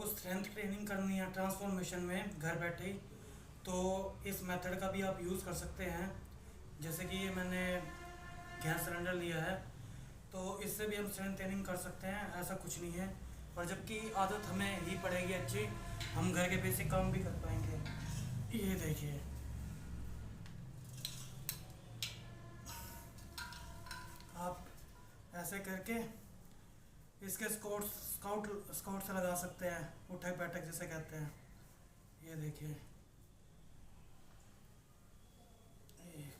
को strength training करनी है ट्रांसफॉर्मेशन में घर बैठे ही, तो इस मेथड का भी आप यूज़ कर सकते हैं। जैसे कि ये मैंने गैस सिलेंडर लिया है, तो इससे भी हम स्ट्रेंथ ट्रेनिंग कर सकते हैं, ऐसा कुछ नहीं है। और जबकि आदत हमें ही पड़ेगी अच्छी, हम घर के बेसिक काम भी कर पाएंगे। ये देखिए, आप ऐसे करके इसके स्काउट स्काउट स्काउट से लगा सकते हैं, उठक बैठक जिसे कहते हैं। ये देखिए, एक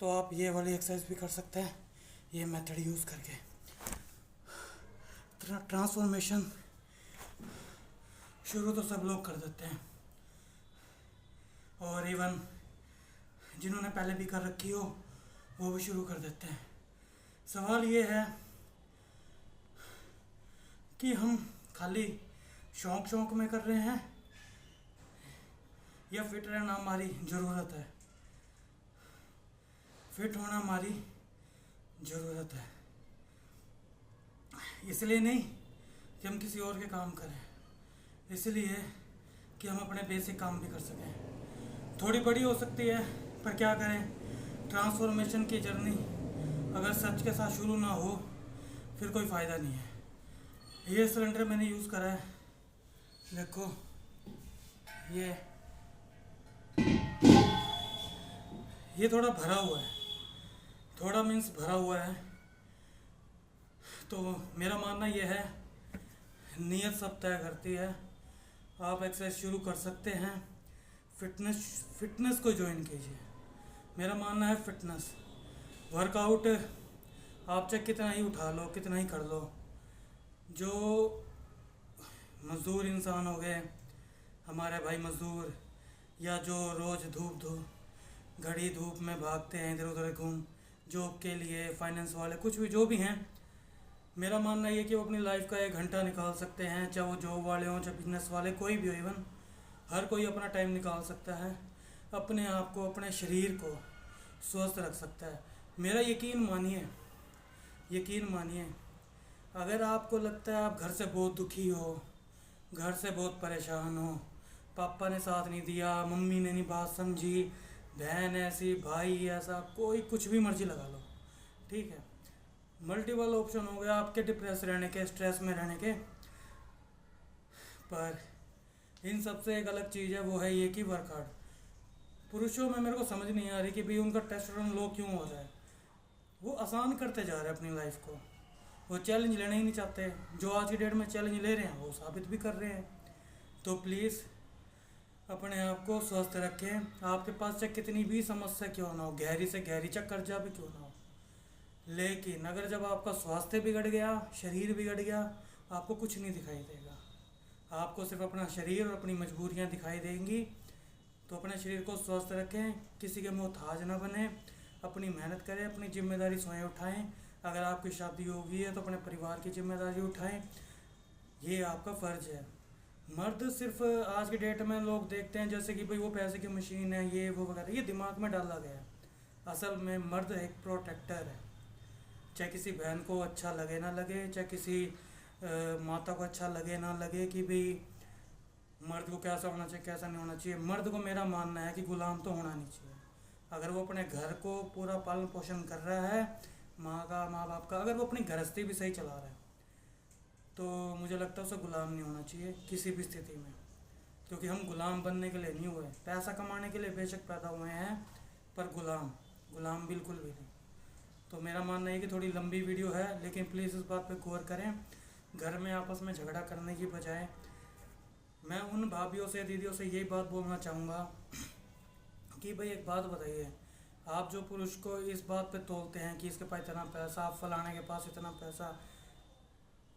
तो आप ये वाली एक्सरसाइज भी कर सकते हैं, ये मेथड यूज़ करके। ट्रांसफॉर्मेशन शुरू तो सब लोग कर देते हैं, और इवन जिन्होंने पहले भी कर रखी हो वो भी शुरू कर देते हैं। सवाल ये है कि हम खाली शौक शौक में कर रहे हैं या फिट रहना हमारी ज़रूरत है। फिट होना हमारी ज़रूरत है, इसलिए नहीं कि हम किसी और के काम करें, इसलिए कि हम अपने बेसिक काम भी कर सकें। थोड़ी बड़ी हो सकती है, पर क्या करें, ट्रांसफॉर्मेशन की जर्नी अगर सच के साथ शुरू ना हो फिर कोई फ़ायदा नहीं है। ये सिलेंडर मैंने यूज़ करा है, देखो ये थोड़ा भरा हुआ है, थोड़ा मीन्स भरा हुआ है। तो मेरा मानना यह है, नीयत सब तय करती है। आप एक्सरसाइज शुरू कर सकते हैं, फिटनेस को ज्वाइन कीजिए। मेरा मानना है फिटनेस वर्कआउट आप चाहे कितना ही उठा लो, कितना ही कर लो। जो मज़दूर इंसान हो गए, हमारे भाई मज़दूर, या जो रोज़ घड़ी धूप में भागते हैं इधर उधर घूम, जॉब के लिए, फाइनेंस वाले, कुछ भी जो भी हैं, मेरा मानना ये कि वो अपनी लाइफ का 1 घंटा निकाल सकते हैं, चाहे वो जॉब वाले हों चाहे बिजनेस वाले, कोई भी हो। इवन हर कोई अपना टाइम निकाल सकता है, अपने आप को, अपने शरीर को स्वस्थ रख सकता है। मेरा यकीन मानिए, अगर आपको लगता है आप घर से बहुत दुखी हो, घर से बहुत परेशान हो, पापा ने साथ नहीं दिया, मम्मी ने नहीं बात समझी, बहन ऐसी, भाई ऐसा, कोई कुछ भी मर्जी लगा लो, ठीक है, मल्टीपल ऑप्शन हो गया आपके डिप्रेस रहने के, स्ट्रेस में रहने के। पर इन सबसे एक अलग चीज़ है, वो है ये कि वर्कआउट। पुरुषों में मेरे को समझ नहीं आ रही कि भाई उनका टेस्टोस्टेरोन लो क्यों हो रहा है। वो आसान करते जा रहे हैं अपनी लाइफ को, वो चैलेंज लेना ही नहीं चाहते। जो आज की डेट में चैलेंज ले रहे हैं वो साबित भी कर रहे हैं। तो प्लीज़ अपने आप को स्वस्थ रखें। आपके पास चाहे कितनी भी समस्या क्यों ना हो, गहरी से गहरी, चाहे कर्जा भी क्यों ना हो, लेकिन अगर जब आपका स्वास्थ्य बिगड़ गया, शरीर बिगड़ गया, आपको कुछ नहीं दिखाई देगा। आपको सिर्फ अपना शरीर और अपनी मजबूरियां दिखाई देंगी। तो अपने शरीर को स्वस्थ रखें, किसी के मोहताज ना बने, अपनी मेहनत करें, अपनी जिम्मेदारी स्वयं उठाएं। अगर आपकी शादी होगी है तो अपने परिवार की जिम्मेदारी उठाएं, ये आपका फ़र्ज है। मर्द सिर्फ आज की डेट में लोग देखते हैं जैसे कि भाई वो पैसे की मशीन है, ये वो वगैरह, ये दिमाग में डाला गया है। असल में मर्द एक प्रोटेक्टर है। चाहे किसी बहन को अच्छा लगे ना लगे, चाहे किसी माता को अच्छा लगे ना लगे कि भाई मर्द को कैसा होना चाहिए कैसा नहीं होना चाहिए, मर्द को मेरा मानना है कि गुलाम तो होना नहीं चाहिए। अगर वो अपने घर को पूरा पालन पोषण कर रहा है, माँ बाप का, अगर वो अपनी गृहस्थी भी सही चला रहा है, तो मुझे लगता है उसे गुलाम नहीं होना चाहिए किसी भी स्थिति में। क्योंकि हम गुलाम बनने के लिए नहीं हुए, पैसा कमाने के लिए बेशक पैदा हुए हैं, पर गुलाम बिल्कुल भी नहीं। तो मेरा मानना है कि थोड़ी लंबी वीडियो है, लेकिन प्लीज़ इस बात पे गौर करें। घर में आपस में झगड़ा करने की बजाय मैं उन भाभीयों से, दीदियों से यही बात बोलना चाहूँगा कि भाई एक बात बताइए, आप जो पुरुष को इस बात पे तोलते हैं कि इसके पास इतना पैसा, आप फलाने के पास इतना पैसा,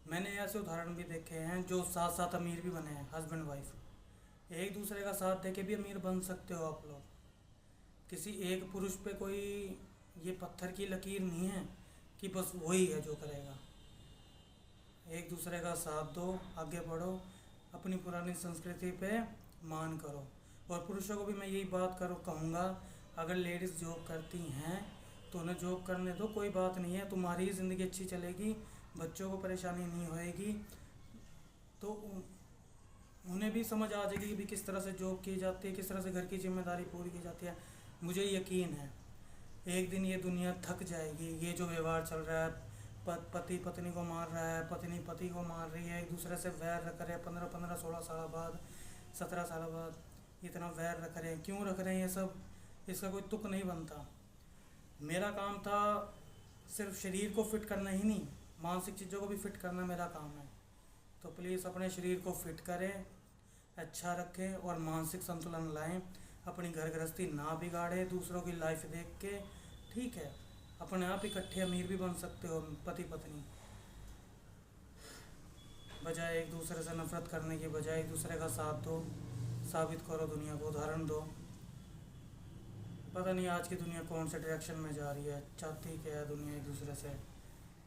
मैंने ऐसे उदाहरण भी देखे हैं जो साथ साथ अमीर भी बने हैं, हस्बैंड वाइफ एक दूसरे का साथ दे के भी अमीर बन सकते हो आप लोग। किसी एक पुरुष पे कोई ये पत्थर की लकीर नहीं है कि बस वही है जो करेगा। एक दूसरे का साथ दो, आगे बढ़ो, अपनी पुरानी संस्कृति पे मान करो। और पुरुषों को भी मैं यही बात कहूँगा, अगर लेडीज़ जॉब करती हैं तो उन्हें जॉब करने दो, कोई बात नहीं है, तुम्हारी ज़िंदगी अच्छी चलेगी, बच्चों को परेशानी नहीं होएगी, तो उन्हें भी समझ आ जाएगी कि भी किस तरह से जॉब की जाती है, किस तरह से घर की जिम्मेदारी पूरी की जाती है। मुझे यकीन है एक दिन ये दुनिया थक जाएगी। ये जो व्यवहार चल रहा है, पति पत्नी को मार रहा है, पत्नी पति को मार रही है, एक दूसरे से वैर रख रहे हैं, 15-15 16 साल बाद, 17 साल बाद इतना वैर रख रहे हैं। क्यों रख रहे हैं ये सब? इसका कोई तुक नहीं बनता। मेरा काम था सिर्फ शरीर को फिट करना ही नहीं, मानसिक चीज़ों को भी फिट करना मेरा काम है। तो प्लीज़ अपने शरीर को फिट करें, अच्छा रखें और मानसिक संतुलन लाएं। अपनी घर गृहस्थी ना बिगाड़े दूसरों की लाइफ देख के। ठीक है, अपने आप इकट्ठे अमीर भी बन सकते हो पति पत्नी। बजाय एक दूसरे से नफरत करने की बजाय एक दूसरे का साथ दो, साबित करो दुनिया को, उदाहरण दो। पता नहीं आज की दुनिया कौन से डायरेक्शन में जा रही है, चाहती क्या है दुनिया एक दूसरे से।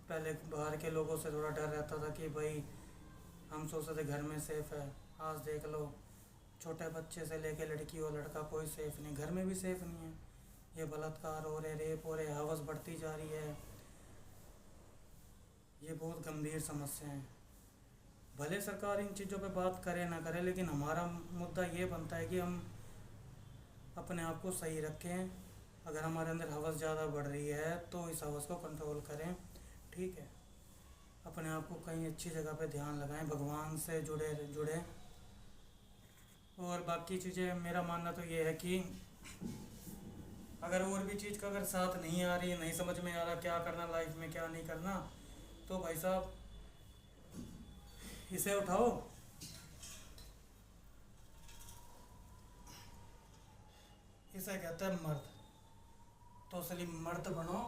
पहले बाहर के लोगों से थोड़ा डर रहता था कि भाई हम सोचते थे घर में सेफ़ है, आज देख लो छोटे बच्चे से लेके लड़की और लड़का कोई सेफ़ नहीं, घर में भी सेफ़ नहीं है। ये बलात्कार हो रहे, रेप हो रहे, हवस बढ़ती जा रही है। ये बहुत गंभीर समस्या है। भले सरकार इन चीज़ों पे बात करे ना करे, लेकिन हमारा मुद्दा ये बनता है कि हम अपने आप को सही रखें। अगर हमारे अंदर हवस ज़्यादा बढ़ रही है तो इस हवस को कंट्रोल करें। ठीक है, अपने आप को कहीं अच्छी जगह पे ध्यान लगाएं, भगवान से जुड़े जुड़े। और बाकी चीज़ें मेरा मानना तो ये है कि अगर और भी चीज़ का अगर साथ नहीं आ रही है, नहीं समझ में आ रहा क्या करना लाइफ में क्या नहीं करना, तो भाई साहब इसे उठाओ, इसे कहते हैं मर्द। तो असली मर्द बनो।